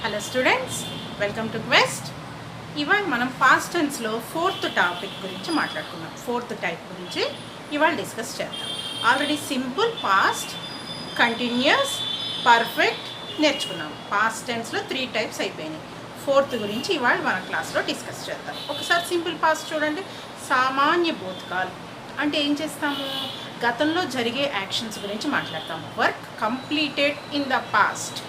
Hello students, welcome to quest. ఇవాళ మనం past టెన్స్లో fourth topic గురించి మాట్లాడుకున్నాం. ఫోర్త్ టైప్ గురించి ఇవాళ డిస్కస్ చేద్దాం. Already simple, past, continuous, perfect నేర్చుకున్నాం. పాస్ట్ టెన్స్లో 3 టైప్స్ అయిపోయినాయి. ఫోర్త్ గురించి ఇవాళ మన క్లాస్లో డిస్కస్ చేద్దాం. ఒకసారి సింపుల్ పాస్ట్ చూడండి. సామాన్య భూతకాల్ అంటే ఏం చేస్తాము? గతంలో జరిగే యాక్షన్స్ గురించి మాట్లాడతాము. Work completed in the past.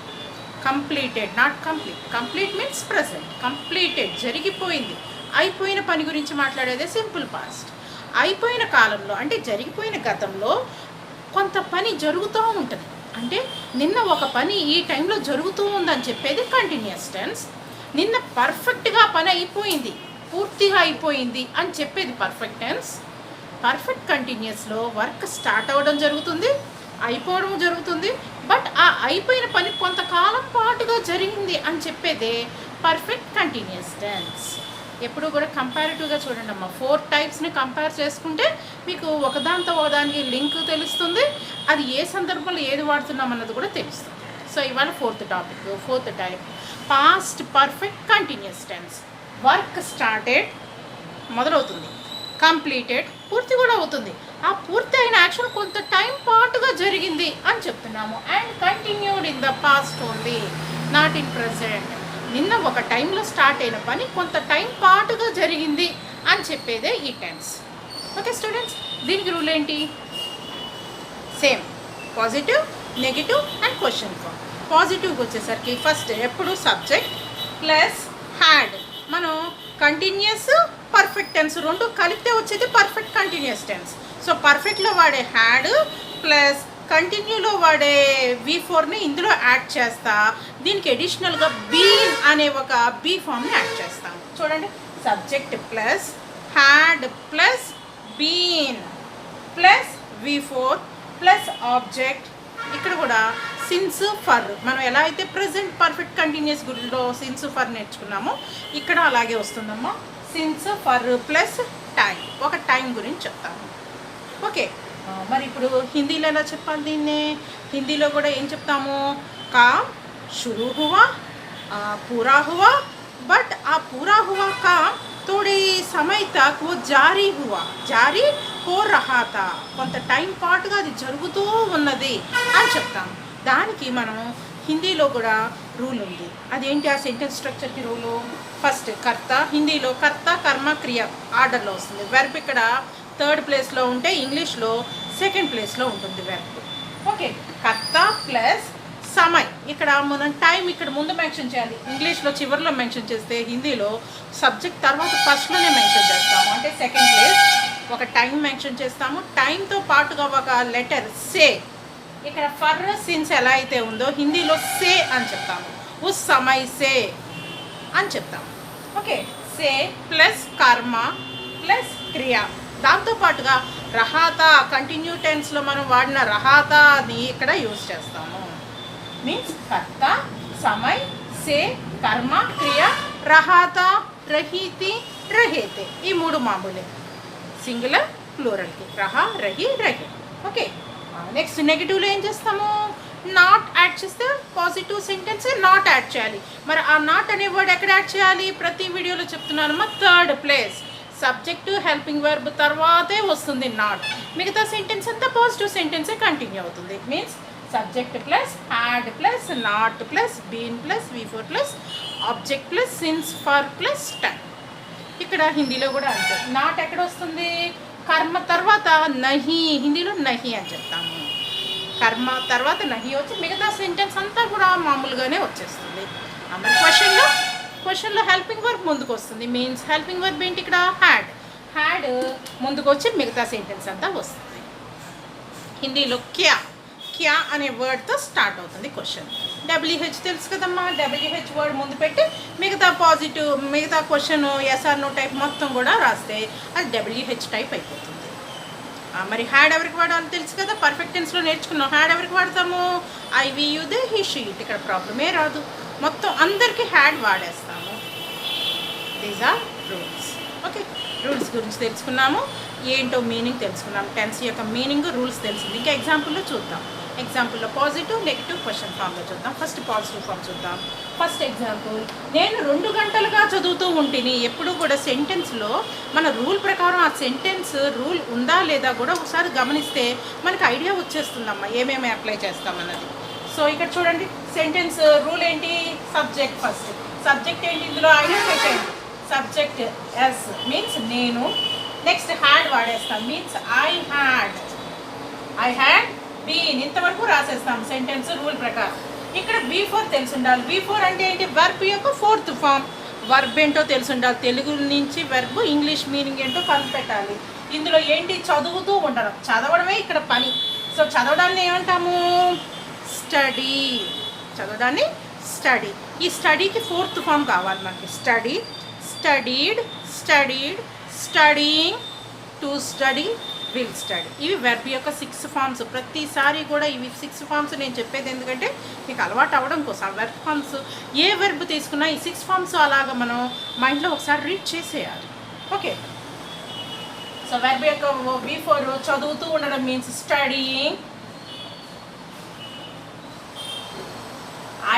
Completed, not complete. Complete means present. Completed జరిగిపోయింది, అయిపోయిన పని గురించి మాట్లాడేదే సింపుల్ పాస్ట్. అయిపోయిన కాలంలో అంటే జరిగిపోయిన గతంలో కొంత పని జరుగుతూ ఉంటుంది. అంటే నిన్న ఒక పని ఈ టైంలో జరుగుతూ ఉందని చెప్పేది కంటిన్యూస్ టెన్స్. నిన్న పర్ఫెక్ట్గా పని అయిపోయింది, పూర్తిగా అయిపోయింది అని చెప్పేది పర్ఫెక్ట్ టెన్స్. పర్ఫెక్ట్ కంటిన్యూస్లో వర్క్ స్టార్ట్ అవ్వడం జరుగుతుంది, అయిపోవడం జరుగుతుంది. బట్ ఆ అయిపోయిన పని కొంతకాలం పాటుగా జరిగింది అని చెప్పేదే పర్ఫెక్ట్ కంటిన్యూస్ టెన్స్. ఎప్పుడు కూడా కంపారిటివ్గా చూడండి అమ్మా. 4 టైప్స్ని కంపేర్ చేసుకుంటే మీకు ఒకదానితో ఒకదానికి లింక్ తెలుస్తుంది. అది ఏ సందర్భంలో ఏది వాడుతున్నాం అన్నది కూడా తెలుస్తుంది. సో ఇవాళ fourth topic, fourth type past perfect continuous tense. Work started మొదలవుతుంది, కంప్లీటెడ్ పూర్తి కూడా అవుతుంది. ఆ పూర్తి అయిన యాక్షన్ కొంత టైం పాటుగా జరిగింది అని చెప్తున్నాము. And continued in the past only, not in present. నిన్న ఒక టైంలో స్టార్ట్ అయిన పని కొంత టైం పాటుగా జరిగింది అని చెప్పేదే ఈ టెన్స్. ఓకే స్టూడెంట్స్, దీనికి రూల్ ఏంటి? Same, positive, negative and question form. పాజిటివ్కి వచ్చేసరికి ఫస్ట్ ఎప్పుడు సబ్జెక్ట్ ప్లస్ హ్యాడ్. మనం కంటిన్యూస్, పర్ఫెక్ట్ టెన్స్ రెండు కలిపితే వచ్చేది పర్ఫెక్ట్ కంటిన్యూస్ టెన్స్. సో పర్ఫెక్ట్లో వాడే హ్యాడ్ ప్లస్ కంటిన్యూలో వాడే V4ని ఇందులో యాడ్ చేస్తా. దీనికి అడిషనల్గా బీన్ అనే ఒక బీ ఫామ్ని యాడ్ చేస్తాం. చూడండి, subject plus had plus been plus V4 plus object. ఇక్కడ కూడా సిన్స్ ఫర్, మనం ఎలా అయితే ప్రజెంట్ పర్ఫెక్ట్ కంటిన్యూస్ గుడిలో సిన్స్ ఫర్ నేర్చుకున్నామో ఇక్కడ అలాగే వస్తుందమ్మా. సిన్స్ ఫర్ ప్లస్ టైం, ఒక టైం గురించి చెప్తాము. ఓకే, మరి ఇప్పుడు హిందీలో ఎలా చెప్పాలి దీన్ని? హిందీలో కూడా ఏం చెప్తాము? काम शुरू हुआ, पूरा हुआ, बट आ पूरा हुआ काम थोड़ी समय तक वो जारी हुआ, जारी हो रहा था. కొంత టైం పాటుగా అది జరుగుతూ ఉన్నది అని చెప్తాము. దానికి మనం హిందీలో కూడా రూల్ ఉంది. అదేంటి ఆ సెంటెన్స్ స్ట్రక్చర్కి రూలు? ఫస్ట్ కర్త, హిందీలో కర్త కర్మ క్రియ ఆర్డర్లో వస్తుంది. వెర్బ్ ఇక్కడ 3rd ప్లేస్లో ఉంటే ఇంగ్లీష్లో 2nd ప్లేస్లో ఉంటుంది వెర్బ్. ఓకే, కర్త ప్లస్ సమయ్. ఇక్కడ మనం టైం ఇక్కడ ముందు మెన్షన్ చేయాలి. ఇంగ్లీష్లో చివరిలో మెన్షన్ చేస్తే హిందీలో సబ్జెక్ట్ తర్వాత ఫస్ట్లోనే మెన్షన్ చేస్తాము. అంటే 2nd ప్లేస్ ఒక టైం మెన్షన్ చేస్తాము. టైంతో పాటుగా ఒక లెటర్ సే. ఇక్కడ ఫర్ సిన్స్ ఎలా అయితే ఉందో హిందీలో సే అని చెప్తాము. ఉస్ సమయ్ సే అని చెప్తాము. ఓకే, సే ప్లస్ కర్మ ప్లస్ క్రియ. దాంతోపాటుగా రహాతా, కంటిన్యూ టెన్స్లో మనం వాడిన రహాతాని ఇక్కడ యూజ్ చేస్తాము. మీన్స్ కర్త, సమయ్, సే, కర్మ, క్రియ, రహాతా, రహీతి, రహేతే. ఈ 3 మామూలే. సింగులర్, ప్లూరల్కి రహా, రహి, రహే. ఓకే, నెక్స్ట్ నెగిటివ్లో ఏం చేస్తాము? నాట్ యాడ్ చేస్తే పాజిటివ్ సెంటెన్స్ నాట్ యాడ్ చేయాలి. మరి ఆ నాట్ అనే వర్డ్ ఎక్కడ యాడ్ చేయాలి? ప్రతి వీడియోలో చెప్తున్నానమ్మా. 3rd place subject helping verb తర్వాతే వస్తుంది నాట్. మిగతా సెంటెన్స్ అంతా పాజిటివ్ సెంటెన్సే కంటిన్యూ అవుతుంది. Means subject plus had plus not plus been plus V4 plus object plus since for plus time. ఇక్కడ హిందీలో కూడా అంతే. నాట్ ఎక్కడ వస్తుంది? కర్మ తర్వాత నహి, హిందీలో నహి అని చెప్తాము. కర్మ తర్వాత నహి వచ్చి మిగతా సెంటెన్స్ అంతా కూడా మామూలుగానే వచ్చేస్తుంది. మరి క్వశ్చన్లో హెల్పింగ్ వర్బ్ ముందుకు వస్తుంది. మీన్స్ హెల్పింగ్ వర్బ్ ఏంటి? ఇక్కడ హ్యాడ్ ముందుకు వచ్చి మిగతా సెంటెన్స్ అంతా వస్తుంది. హిందీలో క్యా అనే వర్డ్తో స్టార్ట్ అవుతుంది క్వశ్చన్. WH తెలుసు కదమ్మా. WH వర్డ్ ముందు పెట్టి మిగతా క్వశ్చన్ ఎస్ఆర్ నో టైప్ మొత్తం కూడా రాస్తే అది WH టైప్ అయిపోతుంది. మరి హ్యాడ్ ఎవరికి వాడాలో తెలుసు కదా. పర్ఫెక్ట్ టెన్స్లో నేర్చుకున్నాం. హ్యాడ్ ఎవరికి వాడతాము? I we you they he she it. ఇక్కడ ప్రాబ్లమే రాదు, మొత్తం అందరికీ హ్యాడ్ వాడేస్తాము. These are rules. Okay, rules గురించి తెలుసుకున్నాము. ఏంటో మీనింగ్ తెలుసుకున్నాము. టెన్స్ యొక్క మీనింగ్, రూల్స్ తెలిసింది. ఇంకా ఎగ్జాంపుల్లో చూద్దాం. ఎగ్జాంపుల్లో పాజిటివ్ నెగిటివ్ క్వశ్చన్ ఫామ్లో చూద్దాం. ఫస్ట్ పాజిటివ్ ఫామ్ చూద్దాం. ఫస్ట్ ఎగ్జాంపుల్, నేను 2 గంటలుగా చదువుతూ ఉంటిని. ఎప్పుడు కూడా సెంటెన్స్లో మన రూల్ ప్రకారం ఆ సెంటెన్స్ రూల్ ఉందా లేదా కూడా ఒకసారి గమనిస్తే మనకు ఐడియా వచ్చేస్తుందమ్మా ఏమేమి అప్లై చేస్తామన్నది. సో ఇక్కడ చూడండి, సెంటెన్స్ రూల్ ఏంటి? Subject first. సబ్జెక్ట్ ఏంటి ఇందులో? ఐడియా పెట్టండి. సబ్జెక్ట్ ఎస్ మీన్స్ నేను. నెక్స్ట్ హ్యాడ్ వాడేస్తాం, మీన్స్ ఐ హ్యాడ్ బీన్. ఇంతవరకు రాసేస్తాం సెంటెన్స్ రూల్ ప్రకారం. ఇక్కడ B4 తెలిసి ఉండాలి. B4 అంటే ఏంటి? వర్బ్ యొక్క 4th ఫామ్. వర్బ్ ఏంటో తెలిసి ఉండాలి. తెలుగు నుంచి వర్బ్, ఇంగ్లీష్ మీనింగ్ ఏంటో కనిపెట్టాలి. ఇందులో ఏంటి? చదువుతూ ఉండడం. చదవడమే ఇక్కడ పని. సో చదవడాన్ని ఏమంటాము? స్టడీ. చదవడాన్ని స్టడీ. ఈ స్టడీకి 4th ఫామ్ కావాలి మనకి. Study, studied, studied, studying, to study, will study. ఇవి వెర్బ్ యొక్క 6 ఫామ్స్. ప్రతిసారి కూడా ఇవి 6 ఫామ్స్ నేను చెప్పేది ఎందుకంటే మీకు అలవాటు అవ్వడం కోసం. వెర్బ్ ఫామ్స్ ఏ వెర్బ్ తీసుకున్నా ఈ 6 ఫామ్స్ అలాగా మనం మైండ్లో ఒకసారి రీడ్ చేసేయాలి. ఓకే, సో వెర్బ్ యొక్క B4 చదువుతూ ఉండడం means studying.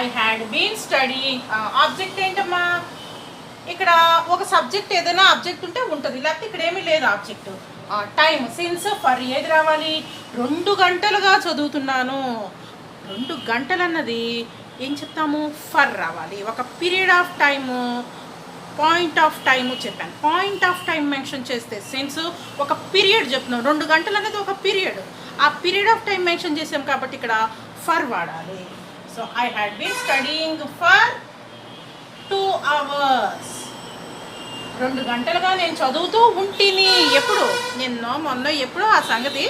I had been studying. Object ఏంటమ్మా? ఇక్కడ ఒక సబ్జెక్ట్ ఏదైనా ఆబ్జెక్ట్ ఉంటే ఉంటుంది, లేకపోతే ఇక్కడ ఏమీ లేదు ఆబ్జెక్ట్. టైం, సిన్స్, ఫర్ ఏది రావాలి? 2 గంటలుగా చదువుతున్నాను. 2 గంటలు అన్నది ఏం చెప్తాము? ఫర్ రావాలి. ఒక period of time, point of time చెప్పాను. పాయింట్ ఆఫ్ టైం మెన్షన్ చేస్తే సిన్స్ ఒక పీరియడ్ చెప్తున్నాం. 2 గంటలు అనేది ఒక పీరియడ్. ఆ పీరియడ్ ఆఫ్ టైం మెన్షన్ చేసాం కాబట్టి ఇక్కడ ఫర్ వాడాలి. So I had been studying for 2 hours. 2 గంటలుగా నేను చదువుతూ ఉంటిని. ఎప్పుడు? నిన్న మొన్న ఎప్పుడో ఆ సంగతి.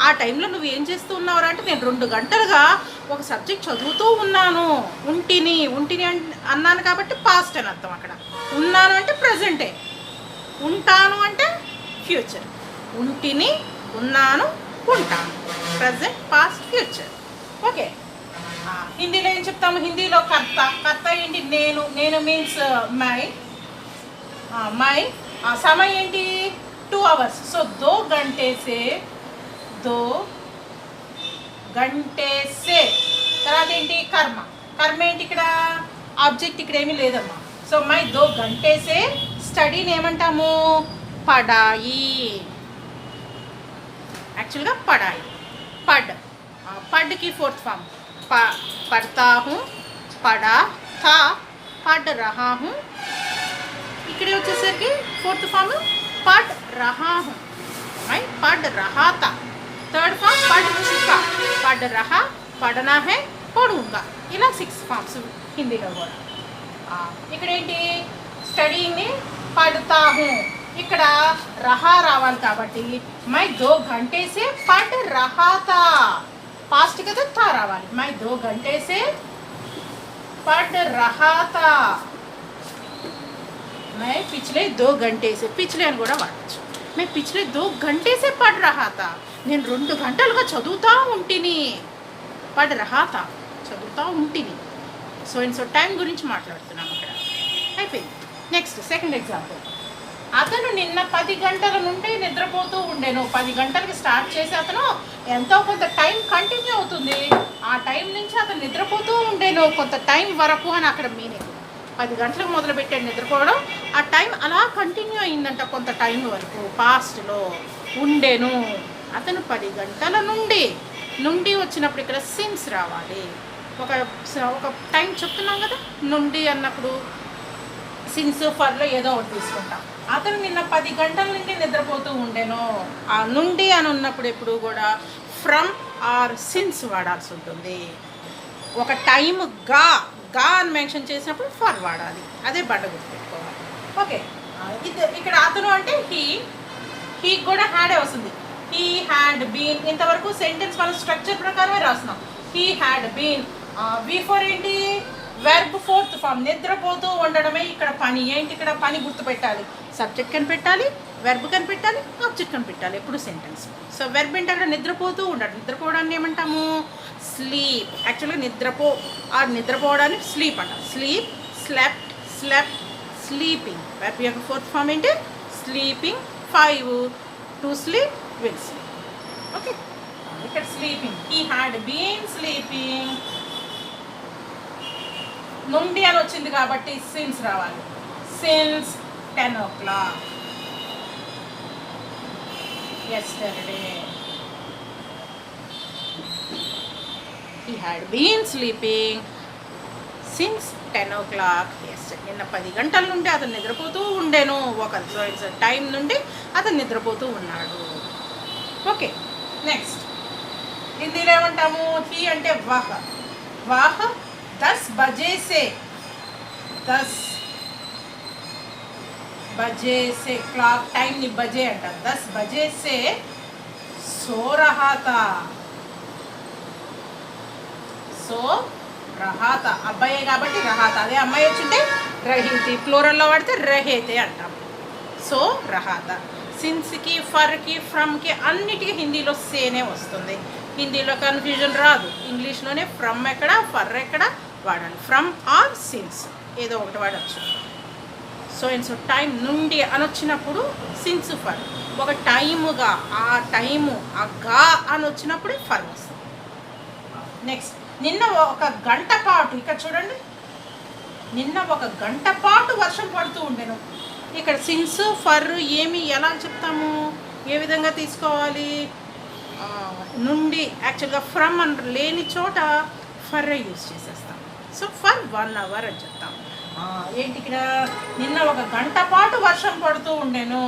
ఆ టైంలో నువ్వు ఏం చేస్తూ ఉన్నావు అంటే నేను 2 గంటలుగా ఒక సబ్జెక్ట్ చదువుతూ ఉన్నాను. ఉంటిని అన్నాను కాబట్టి పాస్ట్ అని అర్థం. అక్కడ ఉన్నాను అంటే ప్రజెంటే, ఉంటాను అంటే ఫ్యూచర్. ఉంటిని, ఉన్నాను, ఉంటాను, ప్రజెంట్, పాస్ట్, ఫ్యూచర్. ఓకే, హిందీలో ఏం చెప్తాము? హిందీలో కర్త. కర్త ఏంటి? నేను మీన్స్ మై. సమయం ఏంటి? 2 hours. సో 2 घंटे से తర్వాత ఏంటి? కర్మ. కర్మ ఏంటి? ఇక్కడ ఆబ్జెక్ట్ ఇక్కడ ఏమీ లేదమ్మా. సో మై 2 घंटे से స్టడీని ఏమంటాము? పడాయి. యాక్చువల్గా పడాయి. పడ్కి 4th ఫామ్. పడతా హూ, పడా, థా, పడ్ రహా హూ. ఇక్కడే వచ్చేసరికి 4th ఫామ్ పడ్ రహా హూ. మై పడ్ రహా తా. 3rd ఫామ్ పడ్ చుకా. పడ్ రహా, పడనా హై, పడూంగా. ఇలా 6 ఫామ్స్ హిందీలో కూడా. ఇక్కడ ఏంటి? స్టడీని పడతా హూ. ఇక్కడ రహా రావాలి కాబట్టి మై 2 घंटे से పడ్ రహా తా. पास्ट కదా, తా రావాలి. मैं 2 घंटे से पढ़ रहा था. मैं पिछले 2 घंटे से, పిछలే అని కూడా వాడచ్చు. मैं पिछले 2 घंटे से पढ़ रहा था. నేను 2 గంటలుగా చదువుతా ఉంటిని. పढ़ रहा था, చదువుతా ఉంటిని. సో అండ్ సో టైం గురించి మాట్లాడుతున్నాం అక్కడ. అయిపోయింది. Next second example. అతను నిన్న 10 గంటల నుండి నిద్రపోతూ ఉండేను. 10 గంటలకి స్టార్ట్ చేసి అతను ఎంతో కొంత టైం కంటిన్యూ అవుతుంది. ఆ టైం నుంచి అతను నిద్రపోతూ ఉండేను కొంత టైం వరకు అని అక్కడ మీనింగ్. 10 గంటలకు మొదలుపెట్టాడు నిద్రపోవడం. ఆ టైం అలా కంటిన్యూ అయిందంట కొంత టైం వరకు. పాస్ట్లో ఉండేను. అతను 10 గంటల నుండి వచ్చినప్పుడు ఇక్కడ సిన్స్ రావాలి. ఒక టైం చెప్తున్నాం కదా, నుండి అన్నప్పుడు సిన్స్ ఫర్లో ఏదో ఒకటి తీసుకుంటాం. అతను నిన్న 10 గంటల నుండి నిద్రపోతూ ఉండేను. ఆ నుండి అని ఉన్నప్పుడు ఎప్పుడు కూడా ఫ్రమ్ ఆర్ సిన్స్ వాడాల్సి ఉంటుంది. ఒక టైం గా అని మెన్షన్ చేసినప్పుడు ఫర్ వాడాలి. అదే బండ గుర్తుపెట్టుకోవాలి. ఓకే, ఇక్కడ అతను అంటే హీ కూడా హ్యాడే వస్తుంది. He had been. ఇంతవరకు సెంటెన్స్ మనం స్ట్రక్చర్ ప్రకారమే రాస్తున్నాం. He had been. V4 ఏంటి? Verb 4th form. నిద్రపోతూ ఉండడమే ఇక్కడ పని. ఏంటి ఇక్కడ పని? గుర్తుపెట్టాలి. సబ్జెక్ట్ కనిపెట్టాలి, వెర్బ్ కనిపెట్టాలి, ఆబ్జెక్ట్ కనిపెట్టాలి ఎప్పుడు సెంటెన్స్. సో వెర్బ్ ఏంటి? అక్కడ నిద్రపోతూ ఉండడం. నిద్రపోవడాన్ని ఏమంటాము? స్లీప్. యాక్చువల్గా నిద్రపోవడాన్ని స్లీప్ అంటాం. Sleep, slept, sleeping. వెర్బ్ యొక్క 4th ఫామ్ ఏంటి? Sleeping. 5 to sleep, will sleep. Okay, ఇక్కడ sleeping, he had been sleeping. నుండి అని వచ్చింది కాబట్టి సిన్స్ రావాలి. Since 10 o'clock yesterday. He had been sleeping since 10 o'clock yesterday. నిన్న 10 గంటల నుండి అతను నిద్రపోతూ ఉండేను. ఒక టైం నుండి అతను నిద్రపోతూ ఉన్నాడు. ఓకే, నెక్స్ట్ హిందీలో ఏమంటాము? హీ అంటే వాహ. వాహ 10 बजे से 10 बजे से क्लॉक टाइम नी बजे अंట. 10 बजे से सो रहा था. సో రహాతా అబ్బాయే కాబట్టి రహాతా. అదే అమ్మాయి వచ్చింటే రహీతి, ప్లూరల్లో వాడితే రహేతే అంటాం. సో రహాతా. సిన్స్కి, ఫర్కి, ఫ్రమ్కి అన్నిటికీ హిందీలో సేనే వస్తుంది. హిందీలో కన్ఫ్యూజన్ రాదు. ఇంగ్లీష్లోనే ఫ్రమ్ ఎక్కడ, ఫర్ ఎక్కడ వాడాలి. ఫ్రమ్ ఆర్ సిన్స్ ఏదో ఒకటి వాడచ్చు. సో అండ్ సో టైం నుండి అని వచ్చినప్పుడు సిన్స్ ఫర్. ఒక టైముగా, ఆ టైము, ఆ గా అని వచ్చినప్పుడు ఫర్ వస్తుంది. నెక్స్ట్ నిన్న ఒక గంట పాటు, ఇక్కడ చూడండి, నిన్న ఒక గంట పాటు వర్షం పడుతూ ఉండేను. ఇక్కడ సిన్స్ ఫర్ ఏమి ఎలా చెప్తాము, ఏ విధంగా తీసుకోవాలి? నుండి యాక్చువల్గా ఫ్రమ్ అని లేని చోట ఫర్ యూజ్ చేసేస్తాం. సో ఫర్ 1 hour అని చెప్తాం. ఏంటి ఇక్కడ? నిన్న ఒక గంట పాటు వర్షం పడుతూ ఉండేను.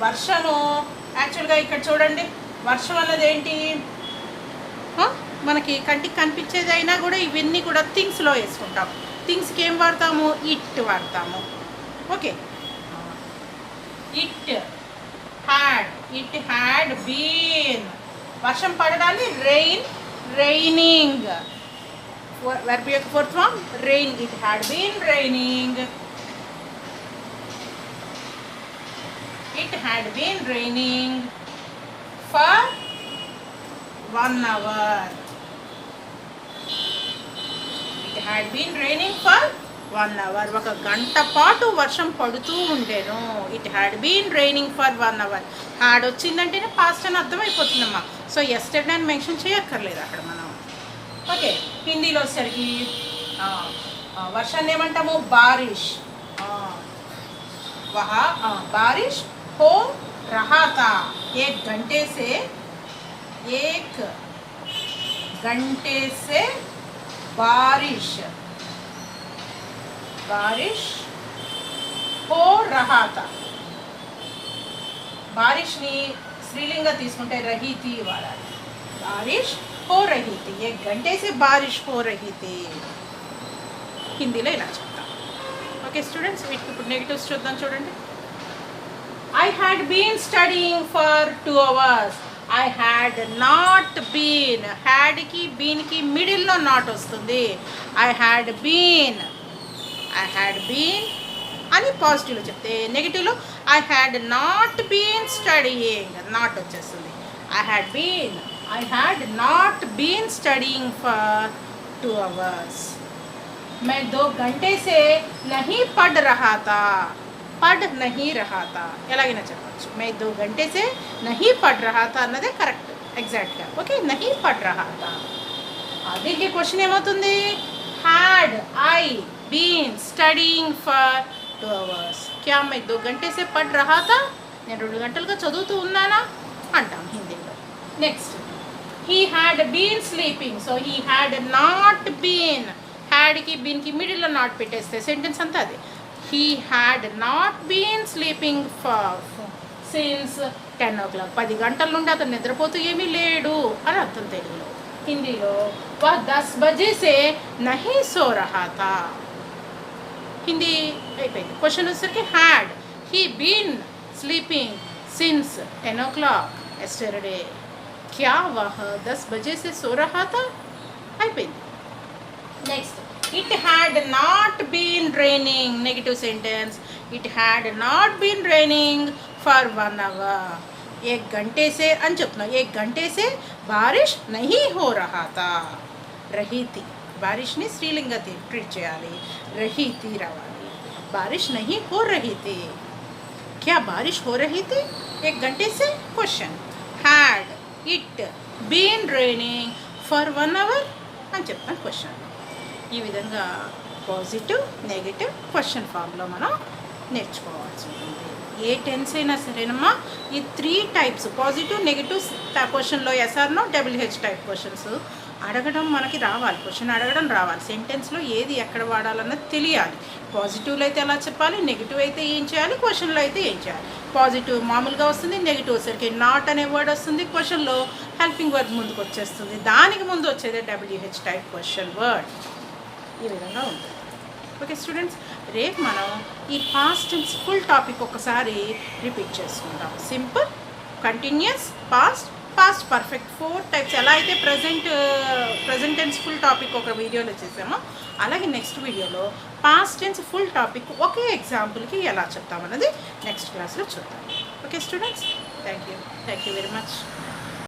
వర్షము యాక్చువల్గా ఇక్కడ చూడండి, వర్షం అన్నది ఏంటి? మనకి కంటికి కనిపించేది అయినా కూడా ఇవన్నీ కూడా థింగ్స్లో వేసుకుంటాం. థింగ్స్కి ఏం వాడతాము? ఇట్ వాడతాము. Okay, it had been. వర్షం పడడాన్ని రెయిన్, రైనింగ్. verb యొక్క fourth form rain. It had been raining. It had been raining for 1 hour. It had been raining for 1 hour. ఒక గంట పాటు వర్షం పడుతూ ఉండేను. It had been raining for 1 hour. Had వచ్చిందంటేనే పాస్ట్ అని అర్థం అయిపోతుందమ్మా. సో ఎస్టర్డే అని మెన్షన్ చేయక్కర్లేదు అక్కడ మనం. ఓకే, హిందీలో వచ్చేసరికి వర్షాన్ని ఏమంటాము? బారిష్. వహా బారిష్ హో రహా తా. एक घंटे से बारिश हो रहा था. బారిష్ని స్త్రీలింగ తీసుకుంటే రహీతి వాడాలి. బారిష్ हो रही थी. 1 घंटे से बारिश हो रही थी. హిందీలో ఇలా చెప్తాం. ఓకే స్టూడెంట్స్, వీటికి ఇప్పుడు నెగిటివ్స్ చూద్దాం. చూడండి, I had been studying for 2 hours. I had not been. హ్యాడ్కి బీన్కి మిడిల్లో నాట్ వస్తుంది. I had been అని పాజిటివ్లో చెప్తే, నెగిటివ్లో I had not been studying, not వచ్చేస్తుంది. I had not been studying for 2 hours. मैं 2 घंटे से नहीं पढ़ रहा था. पढ़ नहीं रहा था ఎలాగైనా చెప్పచ్చు. मैं 2 घंटे से नहीं पढ़ रहा था అన్నదే కరెక్ట్ ఎగ్జాక్ట్గా. ఓకే, नहीं पढ़ रहा था. దీనికి క్వశ్చన్ ఏమవుతుంది? had I been studying for 2 hours. क्या मैं 2 घंटे से पढ़ रहा था? నేను 2 గంటలుగా చదువుతూ ఉన్నానా అంటాం హిందీలో. Next, he had been sleeping. So he had not been. హ్యాడ్కి బీన్కి మిడిల్లో నాట్ పెట్టేస్తే సెంటెన్స్ అంతా అది. he had not been sleeping since 10 o'clock. 10 గంటల నుండి అతను నిద్రపోతూ ఏమీ లేడు అని అర్థం తెలుగులో. హిందీలో వह 10 बजे से नहीं सो रहा था. హిందీ అయిపోయింది. క్వశ్చన్ వచ్చేసరికి had he been sleeping since 10 o'clock yesterday. क्या वह 10 बजे से सो रहा था? అయిపోయింది. Next, it had not been raining. Negative sentence. it had not been raining for 1 hour. 1 घंटे से అని చెప్తున్నాం. 1 घंटे से बारिश नहीं हो रहा था. रही थी. बारिशని స్త్రీలింగ ట్రీట్ చేయాలి. रही थी రావాలి. बारिश नहीं हो रही थी. क्या बारिश हो रही थी 1 घंटे से? Question. had, it, been raining for 1 hour అని చెప్తాను క్వశ్చన్లో. ఈ విధంగా పాజిటివ్ నెగిటివ్ క్వశ్చన్ ఫామ్లో మనం నేర్చుకోవాల్సి ఉంటుంది. ఏ టెన్స్ అయినా సరేనమ్మా ఈ 3 టైప్స్ పాజిటివ్ నెగిటివ్ క్వశ్చన్లో ఎస్ఆర్నో WH టైప్ క్వశ్చన్స్ అడగడం మనకి రావాలి, క్వశ్చన్ అడగడం రావాలి. సెంటెన్స్లో ఏది ఎక్కడ వాడాలన్నది తెలియాలి. పాజిటివ్లో అయితే ఎలా చెప్పాలి, నెగిటివ్ అయితే ఏం చేయాలి, క్వశ్చన్లో అయితే ఏం చేయాలి. పాజిటివ్ మామూలుగా వస్తుంది, నెగిటివ్ వచ్చేసరికి నాట్ అనే వర్డ్ వస్తుంది, క్వశ్చన్లో హెల్పింగ్ వర్డ్ ముందుకు వచ్చేస్తుంది, దానికి ముందు వచ్చేది WH టైప్ క్వశ్చన్ వర్డ్. ఈ విధంగా ఉంటుంది. ఓకే స్టూడెంట్స్, రేపు మనం ఈ పాస్ట్ టెన్స్ ఫుల్ టాపిక్ ఒకసారి రిపీట్ చేసుకుందాం. Simple, continuous, past, past perfect 4 types. ఎలా అయితే ప్రజెంట్ టెన్స్ ఫుల్ టాపిక్ ఒక వీడియోలో చేసామో అలాగే నెక్స్ట్ వీడియోలో పాస్ట్ టెన్స్ ఫుల్ టాపిక్ ఒకే ఎగ్జాంపుల్కి ఎలా చెప్తామన్నది నెక్స్ట్ క్లాస్లో చూద్దాం. Okay students, thank you very much.